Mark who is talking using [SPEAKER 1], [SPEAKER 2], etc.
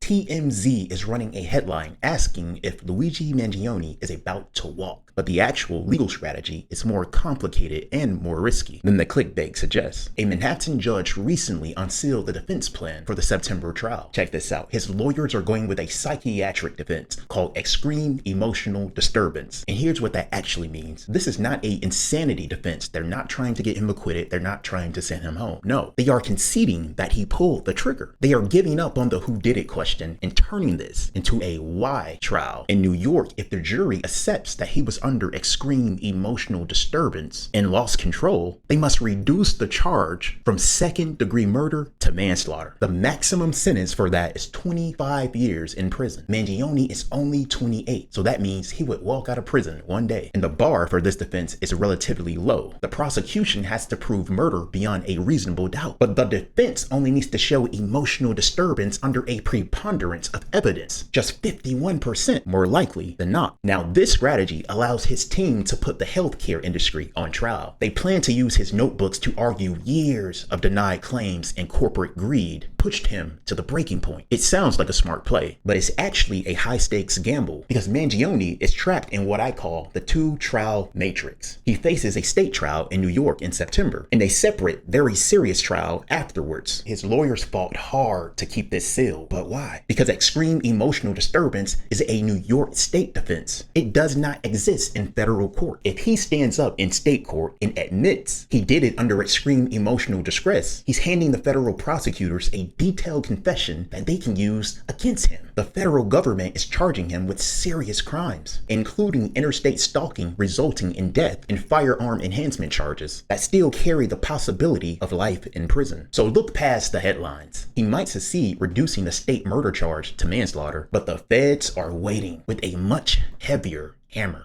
[SPEAKER 1] TMZ is running a headline asking if Luigi Mangione is about to walk, but the actual legal strategy is more complicated and more risky than the clickbait suggests. A Manhattan judge recently unsealed the defense plan for the September trial. Check this out. His lawyers are going with a psychiatric defense called Extreme Emotional Disturbance. And here's what that actually means. This is not an insanity defense. They're not trying to get him acquitted. They're not trying to send him home. No, they are conceding that he pulled the trigger. They are giving up on the who did it question and turning this into a why trial. In New York, if the jury accepts that he was under extreme emotional disturbance and lost control, they must reduce the charge from second-degree murder to manslaughter. The maximum sentence for that is 25 years in prison. Mangione is only 28, so that means he would walk out of prison one day. And the bar for this defense is relatively low. The prosecution has to prove murder beyond a reasonable doubt, but the defense only needs to show emotional disturbance under a preponderance of evidence, just 51% more likely than not. Now, this strategy allows his team to put the healthcare industry on trial. They plan to use his notebooks to argue years of denied claims and corporate greed pushed him to the breaking point. It sounds like a smart play, but it's actually a high-stakes gamble because Mangione is trapped in what I call the two-trial matrix. He faces a state trial in New York in September and a separate, very serious trial afterwards. His lawyers fought hard to keep this sealed, but why? Because extreme emotional disturbance is a New York state defense. It does not exist in federal court. If he stands up in state court and admits he did it under extreme emotional distress, he's handing the federal prosecutors a detailed confession that they can use against him. The federal government is charging him with serious crimes, including interstate stalking resulting in death and firearm enhancement charges that still carry the possibility of life in prison. So look past the headlines. He might succeed reducing the state murder charge to manslaughter, but the feds are waiting with a much heavier hammer.